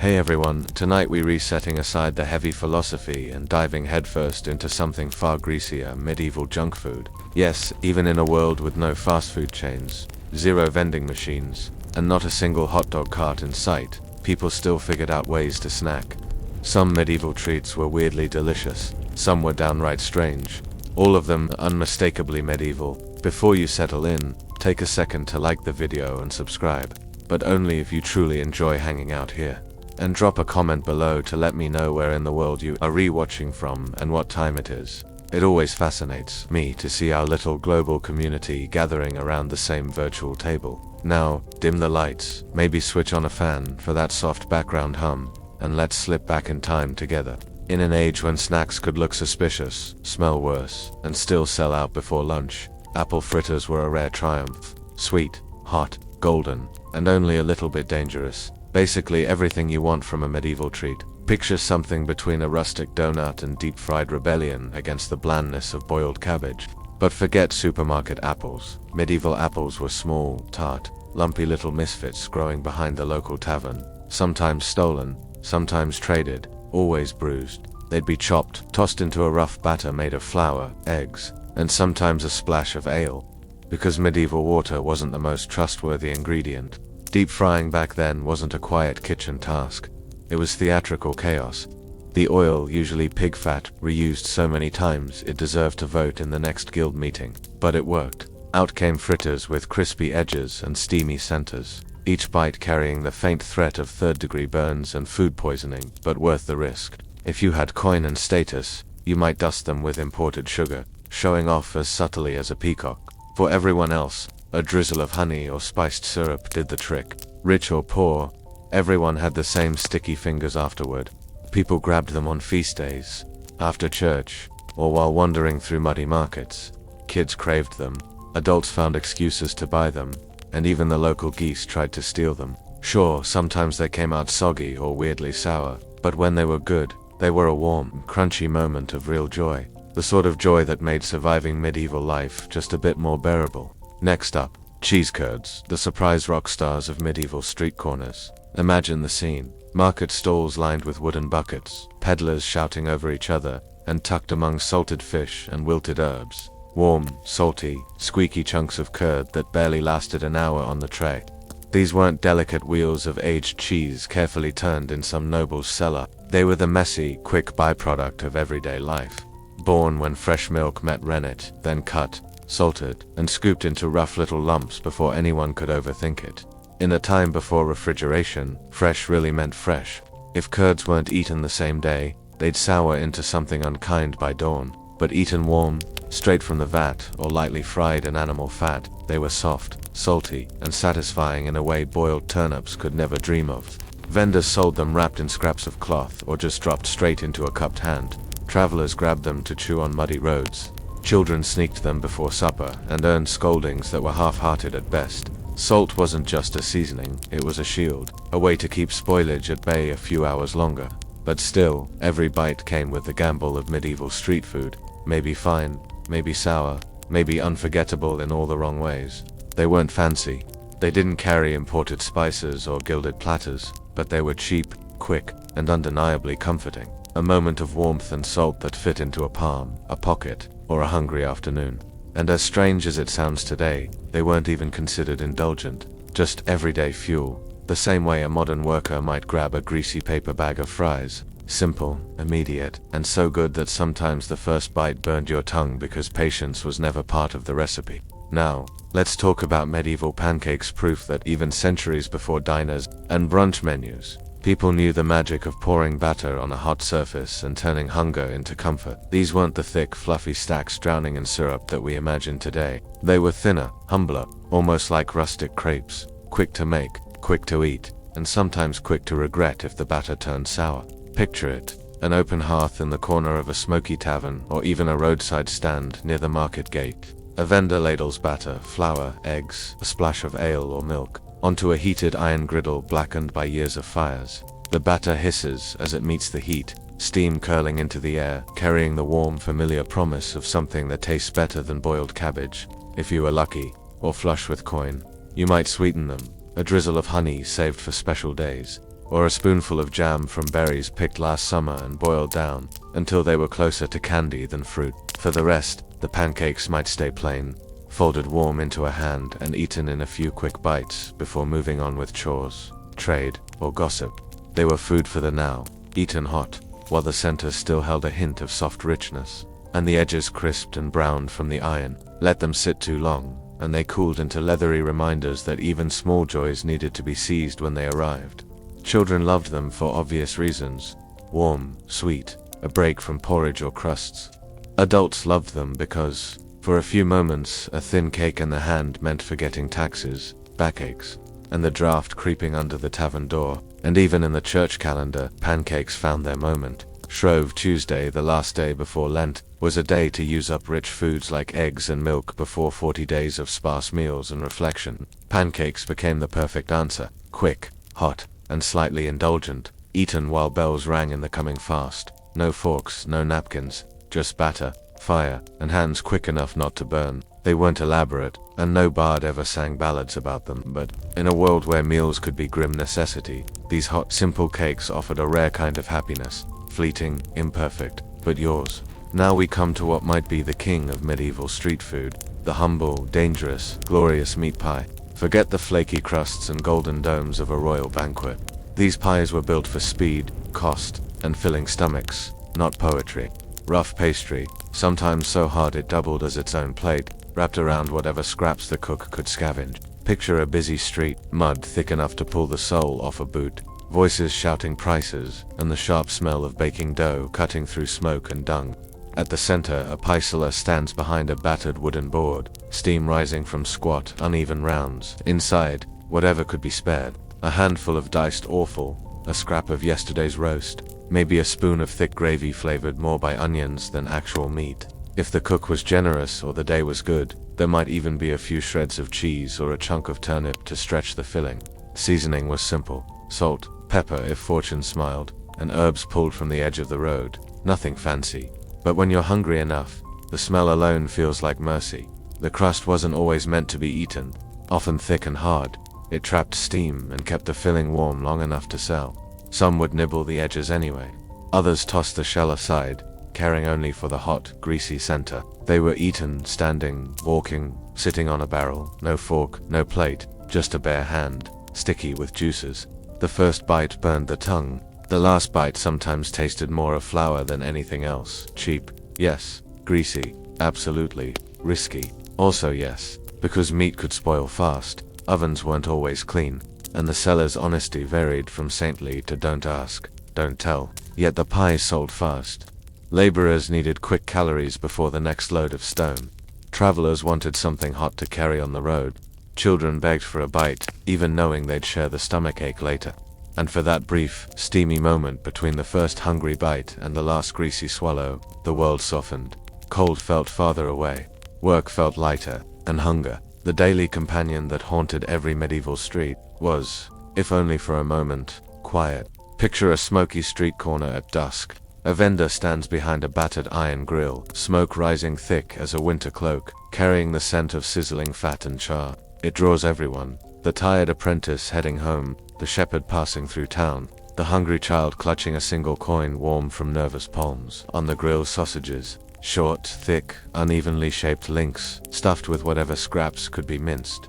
Hey everyone, tonight we're resetting aside the heavy philosophy and diving headfirst into something far greasier, medieval junk food. Yes, even in a world with no fast food chains, zero vending machines, and not a single hot dog cart in sight, people still figured out ways to snack. Some medieval treats were weirdly delicious, some were downright strange, all of them unmistakably medieval. Before you settle in, take a second to like the video and subscribe, but only if you truly enjoy hanging out here. And drop a comment below to let me know where in the world you are re-watching from and what time it is. It always fascinates me to see our little global community gathering around the same virtual table. Now, dim the lights, maybe switch on a fan for that soft background hum, and let's slip back in time together. In an age when snacks could look suspicious, smell worse, and still sell out before lunch, apple fritters were a rare triumph. Sweet, hot, golden, and only a little bit dangerous. Basically everything you want from a medieval treat. Picture something between a rustic donut and deep-fried rebellion against the blandness of boiled cabbage. But forget supermarket apples. Medieval apples were small, tart, lumpy little misfits growing behind the local tavern. Sometimes stolen, sometimes traded, always bruised. They'd be chopped, tossed into a rough batter made of flour, eggs, and sometimes a splash of ale, because medieval water wasn't the most trustworthy ingredient. Deep frying back then wasn't a quiet kitchen task. It was theatrical chaos. The oil, usually pig fat, reused so many times it deserved to vote in the next guild meeting. But it worked. Out came fritters with crispy edges and steamy centers, each bite carrying the faint threat of third-degree burns and food poisoning, but worth the risk. If you had coin and status, you might dust them with imported sugar, showing off as subtly as a peacock. For everyone else, a drizzle of honey or spiced syrup did the trick. Rich or poor, everyone had the same sticky fingers afterward. People grabbed them on feast days, after church, or while wandering through muddy markets. Kids craved them, adults found excuses to buy them, and even the local geese tried to steal them. Sure, sometimes they came out soggy or weirdly sour, but when they were good, they were a warm, crunchy moment of real joy. The sort of joy that made surviving medieval life just a bit more bearable. Next up, cheese curds, the surprise rock stars of medieval street corners. Imagine the scene. Market stalls lined with wooden buckets, peddlers shouting over each other, and tucked among salted fish and wilted herbs. Warm, salty, squeaky chunks of curd that barely lasted an hour on the tray. These weren't delicate wheels of aged cheese carefully turned in some noble's cellar. They were the messy, quick byproduct of everyday life. Born when fresh milk met rennet, then cut, salted, and scooped into rough little lumps before anyone could overthink it. In a time before refrigeration, fresh really meant fresh. If curds weren't eaten the same day, they'd sour into something unkind by dawn. But eaten warm, straight from the vat, or lightly fried in animal fat, they were soft, salty, and satisfying in a way boiled turnips could never dream of. Vendors sold them wrapped in scraps of cloth or just dropped straight into a cupped hand. Travelers grabbed them to chew on muddy roads. Children sneaked them before supper and earned scoldings that were half-hearted at best. Salt wasn't just a seasoning, it was a shield, a way to keep spoilage at bay a few hours longer. But still, every bite came with the gamble of medieval street food. Maybe fine, maybe sour, maybe unforgettable in all the wrong ways. They weren't fancy. They didn't carry imported spices or gilded platters, but they were cheap, quick, and undeniably comforting. A moment of warmth and salt that fit into a palm, a pocket, or a hungry afternoon. And as strange as it sounds today, they weren't even considered indulgent, just everyday fuel, the same way a modern worker might grab a greasy paper bag of fries. Simple, immediate, and so good that sometimes the first bite burned your tongue because patience was never part of the recipe. Now, let's talk about medieval pancakes, proof that even centuries before diners and brunch menus, people knew the magic of pouring batter on a hot surface and turning hunger into comfort. These weren't the thick, fluffy stacks drowning in syrup that we imagine today. They were thinner, humbler, almost like rustic crepes, quick to make, quick to eat, and sometimes quick to regret if the batter turned sour. Picture it, an open hearth in the corner of a smoky tavern, or even a roadside stand near the market gate. A vendor ladles batter, flour, eggs, a splash of ale or milk, onto a heated iron griddle blackened by years of fires. The batter hisses as it meets the heat, steam curling into the air, carrying the warm, familiar promise of something that tastes better than boiled cabbage. If you were lucky, or flush with coin, you might sweeten them, a drizzle of honey saved for special days. or a spoonful of jam from berries picked last summer and boiled down until they were closer to candy than fruit. For the rest, the pancakes might stay plain, folded warm into a hand and eaten in a few quick bites before moving on with chores, trade, or gossip. They were food for the now, eaten hot, while the center still held a hint of soft richness, and the edges crisped and browned from the iron. Let them sit too long, and they cooled into leathery reminders that even small joys needed to be seized when they arrived. Children loved them for obvious reasons: warm, sweet, a break from porridge or crusts. Adults loved them because, for a few moments, a thin cake in the hand meant forgetting taxes, backaches, and the draft creeping under the tavern door. And even in the church calendar, pancakes found their moment. Shrove Tuesday, the last day before Lent, was a day to use up rich foods like eggs and milk before 40 days of sparse meals and reflection. Pancakes became the perfect answer: quick, hot, and slightly indulgent, eaten while bells rang in the coming fast. No forks, no napkins, just batter, fire, and hands quick enough not to burn. They weren't elaborate, and no bard ever sang ballads about them, but in a world where meals could be grim necessity, these hot, simple cakes offered a rare kind of happiness, fleeting, imperfect, but yours. Now we come to what might be the king of medieval street food, the humble, dangerous, glorious meat pie. Forget the flaky crusts and golden domes of a royal banquet. These pies were built for speed, cost, and filling stomachs, not poetry. Rough pastry, sometimes so hard it doubled as its own plate, wrapped around whatever scraps the cook could scavenge. Picture a busy street, mud thick enough to pull the sole off a boot, voices shouting prices, and the sharp smell of baking dough cutting through smoke and dung. At the center, a pie seller stands behind a battered wooden board, steam rising from squat, uneven rounds. Inside, whatever could be spared: a handful of diced offal, a scrap of yesterday's roast, maybe a spoon of thick gravy flavored more by onions than actual meat. If the cook was generous or the day was good, there might even be a few shreds of cheese or a chunk of turnip to stretch the filling. Seasoning was simple: salt, pepper if fortune smiled, and herbs pulled from the edge of the road. Nothing fancy. But when you're hungry enough, the smell alone feels like mercy. The crust wasn't always meant to be eaten, often thick and hard. It trapped steam and kept the filling warm long enough to sell. Some would nibble the edges anyway. Others tossed the shell aside, caring only for the hot, greasy center. They were eaten standing, walking, sitting on a barrel. No fork, no plate, just a bare hand, sticky with juices. The first bite burned the tongue. The last bite sometimes tasted more of flour than anything else. Cheap, yes. Greasy, absolutely. Risky, also yes. Because meat could spoil fast, ovens weren't always clean, and the seller's honesty varied from saintly to don't ask, don't tell. Yet the pies sold fast. Laborers needed quick calories before the next load of stone. Travelers wanted something hot to carry on the road. Children begged for a bite, even knowing they'd share the stomachache later. And for that brief, steamy moment between the first hungry bite and the last greasy swallow, the world softened. Cold felt farther away. Work felt lighter, and hunger, the daily companion that haunted every medieval street, was, if only for a moment, quiet. Picture a smoky street corner at dusk. A vendor stands behind a battered iron grill, smoke rising thick as a winter cloak, carrying the scent of sizzling fat and char. It draws everyone: the tired apprentice heading home, the shepherd passing through town, the hungry child clutching a single coin warm from nervous palms. On the grill, sausages, short, thick, unevenly shaped links, stuffed with whatever scraps could be minced.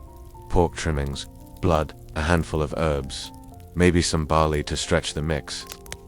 Pork trimmings, blood, a handful of herbs, maybe some barley to stretch the mix.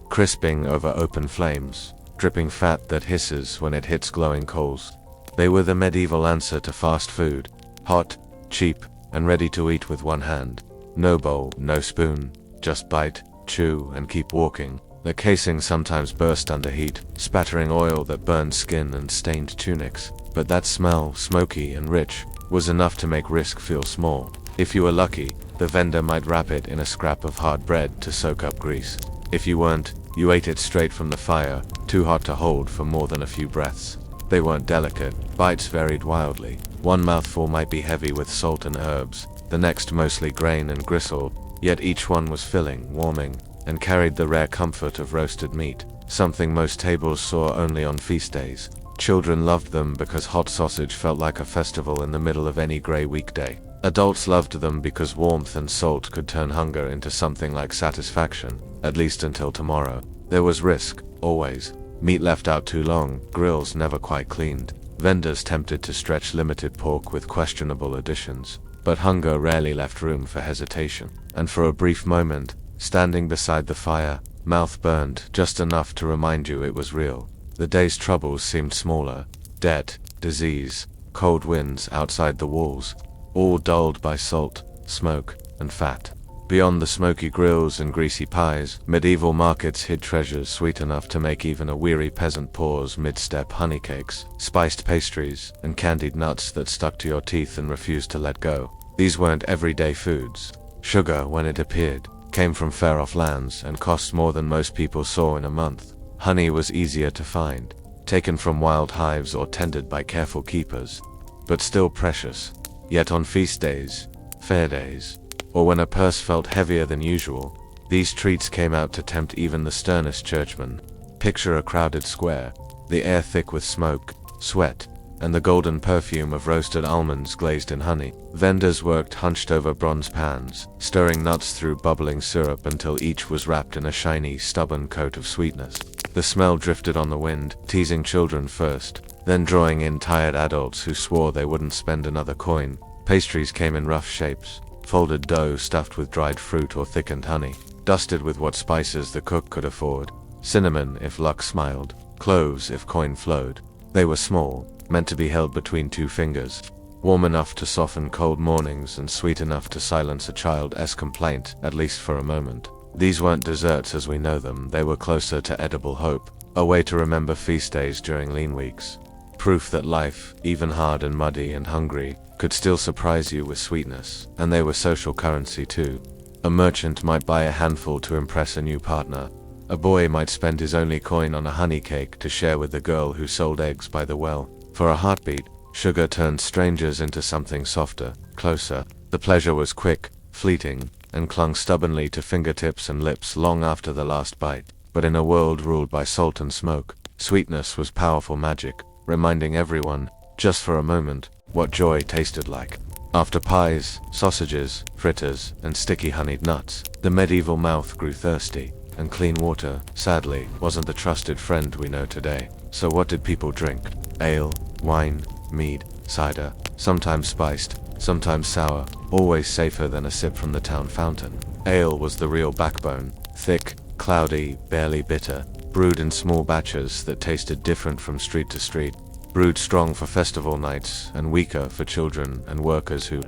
Crisping over open flames, dripping fat that hisses when it hits glowing coals. They were the medieval answer to fast food: hot, cheap, and ready to eat with one hand. No bowl, no spoon, just bite, chew, and keep walking. The casing sometimes burst under heat, spattering oil that burned skin and stained tunics. But that smell, smoky and rich, was enough to make risk feel small. If you were lucky, the vendor might wrap it in a scrap of hard bread to soak up grease. If you weren't, you ate it straight from the fire, too hot to hold for more than a few breaths. They weren't delicate. Bites varied wildly. One mouthful might be heavy with salt and herbs, the next mostly grain and gristle, yet each one was filling, warming, and carried the rare comfort of roasted meat, something most tables saw only on feast days. Children loved them because hot sausage felt like a festival in the middle of any grey weekday. Adults loved them because warmth and salt could turn hunger into something like satisfaction, at least until tomorrow. There was risk, always. Meat left out too long, grills never quite cleaned. Vendors tempted to stretch limited pork with questionable additions. But hunger rarely left room for hesitation. And for a brief moment, standing beside the fire, mouth burned just enough to remind you it was real. The day's troubles seemed smaller. Debt, disease, cold winds outside the walls, all dulled by salt, smoke, and fat. Beyond the smoky grills and greasy pies, medieval markets hid treasures sweet enough to make even a weary peasant pause mid-step: honey cakes, spiced pastries, and candied nuts that stuck to your teeth and refused to let go. These weren't everyday foods. Sugar, when it appeared, came from far-off lands and cost more than most people saw in a month. Honey was easier to find, taken from wild hives or tended by careful keepers, but still precious. Yet on feast days, fair days, or when a purse felt heavier than usual, these treats came out to tempt even the sternest churchman. Picture a crowded square, the air thick with smoke, sweat, and the golden perfume of roasted almonds glazed in honey. Vendors worked hunched over bronze pans, stirring nuts through bubbling syrup until each was wrapped in a shiny, stubborn coat of sweetness. The smell drifted on the wind, teasing children first, then drawing in tired adults who swore they wouldn't spend another coin. Pastries came in rough shapes, folded dough stuffed with dried fruit or thickened honey, dusted with what spices the cook could afford. Cinnamon if luck smiled, cloves if coin flowed. They were small, meant to be held between two fingers, warm enough to soften cold mornings and sweet enough to silence a child's complaint, at least for a moment. These weren't desserts as we know them, they were closer to edible hope, a way to remember feast days during lean weeks. Proof that life, even hard and muddy and hungry, could still surprise you with sweetness, and they were social currency too. A merchant might buy a handful to impress a new partner. A boy might spend his only coin on a honey cake to share with the girl who sold eggs by the well. For a heartbeat, sugar turned strangers into something softer, closer. The pleasure was quick, fleeting, and clung stubbornly to fingertips and lips long after the last bite. But in a world ruled by salt and smoke, sweetness was powerful magic, reminding everyone, just for a moment, what joy tasted like. After pies, sausages, fritters, and sticky honeyed nuts, the medieval mouth grew thirsty, and clean water, sadly, wasn't the trusted friend we know today. So what did people drink? Ale, wine, mead, cider, sometimes spiced, sometimes sour, always safer than a sip from the town fountain. Ale was the real backbone, thick, cloudy, barely bitter, brewed in small batches that tasted different from street to street, brewed strong for festival nights and weaker for children and workers who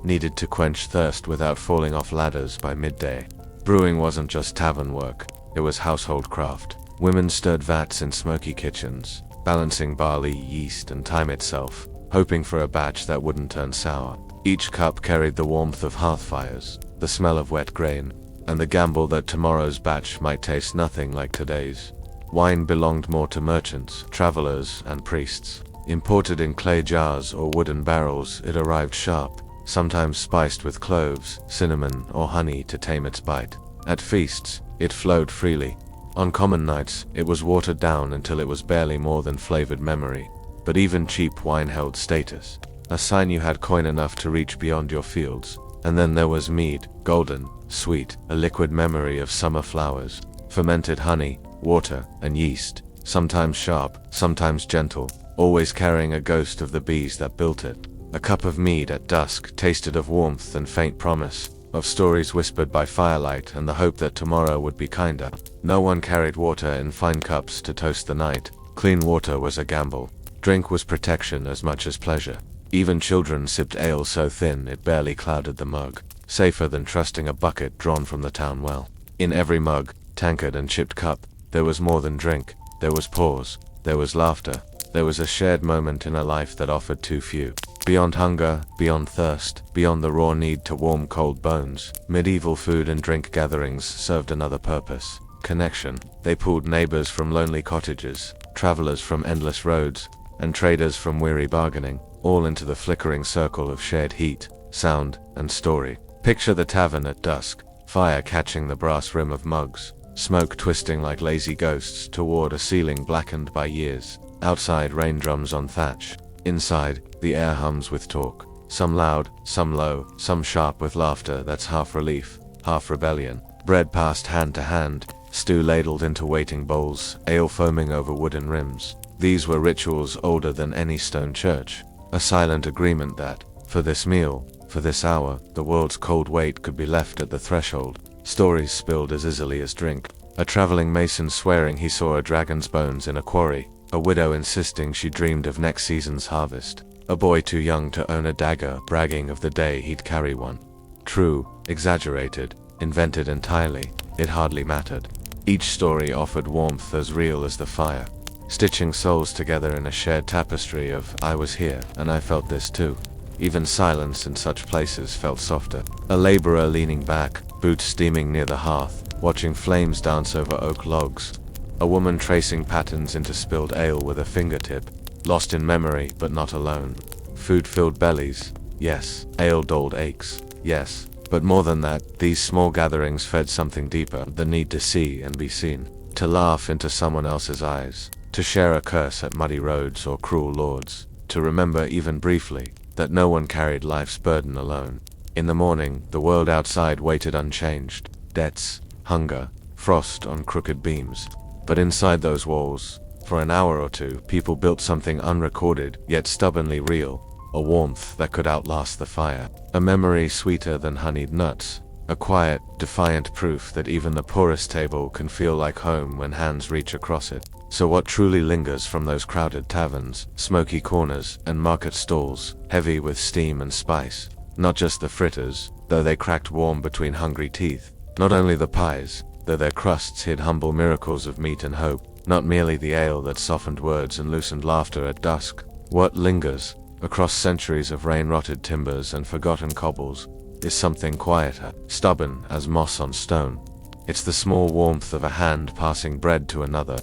needed to quench thirst without falling off ladders by midday. Brewing wasn't just tavern work, it was household craft. Women stirred vats in smoky kitchens, balancing barley, yeast, and time itself, hoping for a batch that wouldn't turn sour. Each cup carried the warmth of hearth fires, the smell of wet grain, and the gamble that tomorrow's batch might taste nothing like today's. Wine belonged more to merchants, travelers, and priests. Imported in clay jars or wooden barrels, it arrived sharp, sometimes spiced with cloves, cinnamon, or honey to tame its bite. At feasts, it flowed freely. On common nights, it was watered down until it was barely more than flavored memory. But even cheap wine held status, a sign you had coin enough to reach beyond your fields. And then there was mead, golden, sweet, a liquid memory of summer flowers, fermented honey, water, and yeast, sometimes sharp, sometimes gentle, always carrying a ghost of the bees that built it. A cup of mead at dusk tasted of warmth and faint promise, of stories whispered by firelight and the hope that tomorrow would be kinder. No one carried water in fine cups to toast the night. Clean water was a gamble. Drink was protection as much as pleasure. Even children sipped ale so thin it barely clouded the mug, safer than trusting a bucket drawn from the town well. In every mug, tankard, and chipped cup, there was more than drink. There was pause. There was laughter. There was a shared moment in a life that offered too few. Beyond hunger, beyond thirst, beyond the raw need to warm cold bones, medieval food and drink gatherings served another purpose: connection. They pulled neighbors from lonely cottages, travelers from endless roads, and traders from weary bargaining, all into the flickering circle of shared heat, sound, and story. Picture the tavern at dusk, fire catching the brass rim of mugs, smoke twisting like lazy ghosts toward a ceiling blackened by years. Outside, rain drums on thatch. Inside, the air hums with talk. some loud, some low, some sharp with laughter that's half relief, half rebellion. Bread passed hand to hand, stew ladled into waiting bowls, ale foaming over wooden rims. These were rituals older than any stone church, a silent agreement that, for this meal, for this hour, the world's cold weight could be left at the threshold. Stories spilled as easily as drink. A traveling mason swearing he saw a dragon's bones in a quarry. A widow insisting she dreamed of next season's harvest. A boy too young to own a dagger bragging of the day he'd carry one. True, exaggerated, invented entirely, it hardly mattered. Each story offered warmth as real as the fire, stitching souls together in a shared tapestry of "I was here, and I felt this too." Even silence in such places felt softer. A laborer leaning back, boots steaming near the hearth, watching flames dance over oak logs. A woman tracing patterns into spilled ale with a fingertip, lost in memory but not alone. Food filled bellies, yes. Ale dulled aches, yes. But more than that, these small gatherings fed something deeper, the need to see and be seen. To laugh into someone else's eyes. To share a curse at muddy roads or cruel lords. To remember even briefly that no one carried life's burden alone. In the morning, the world outside waited unchanged. Debts, hunger, frost on crooked beams. But inside those walls, for an hour or two, people built something unrecorded, yet stubbornly real. A warmth that could outlast the fire. A memory sweeter than honeyed nuts. A quiet, defiant proof that even the poorest table can feel like home when hands reach across it. So what truly lingers from those crowded taverns, smoky corners, and market stalls, heavy with steam and spice? Not just the fritters, though they cracked warm between hungry teeth. Not only the pies, though their crusts hid humble miracles of meat and hope. Not merely the ale that softened words and loosened laughter at dusk. What lingers, across centuries of rain-rotted timbers and forgotten cobbles, is something quieter, stubborn as moss on stone. It's the small warmth of a hand passing bread to another.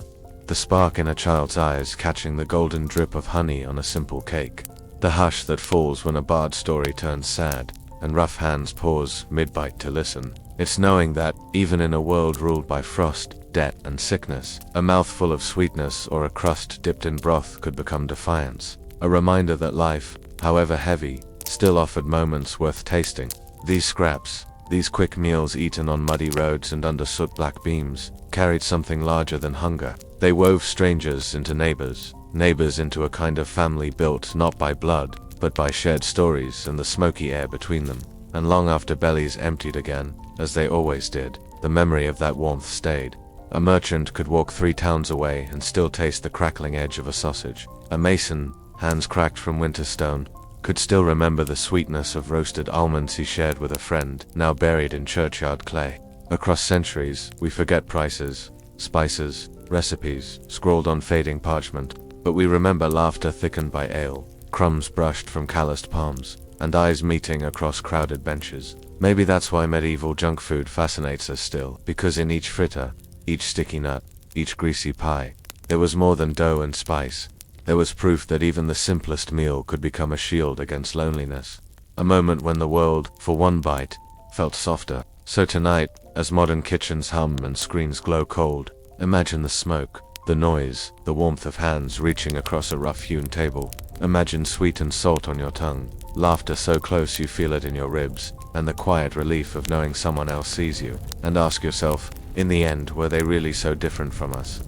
The spark in a child's eyes catching the golden drip of honey on a simple cake. The hush that falls when a bard story turns sad, and rough hands pause mid-bite to listen. It's knowing that, even in a world ruled by frost, debt, and sickness, a mouthful of sweetness or a crust dipped in broth could become defiance. A reminder that life, however heavy, still offered moments worth tasting. These scraps, these quick meals eaten on muddy roads and under soot-black beams, carried something larger than hunger. They wove strangers into neighbors, neighbors into a kind of family built not by blood, but by shared stories and the smoky air between them. And long after bellies emptied again, as they always did, the memory of that warmth stayed. A merchant could walk 3 towns away and still taste the crackling edge of a sausage. A mason, hands cracked from winter stone, could still remember the sweetness of roasted almonds he shared with a friend, now buried in churchyard clay. Across centuries, we forget prices, spices, recipes, scrawled on fading parchment, but we remember laughter thickened by ale, crumbs brushed from calloused palms, and eyes meeting across crowded benches. Maybe that's why medieval junk food fascinates us still, because in each fritter, each sticky nut, each greasy pie, there was more than dough and spice. There was proof that even the simplest meal could become a shield against loneliness. A moment when the world, for one bite, felt softer. So tonight, as modern kitchens hum and screens glow cold, imagine the smoke, the noise, the warmth of hands reaching across a rough-hewn table. Imagine sweet and salt on your tongue, laughter so close you feel it in your ribs, and the quiet relief of knowing someone else sees you. And ask yourself, in the end, were they really so different from us?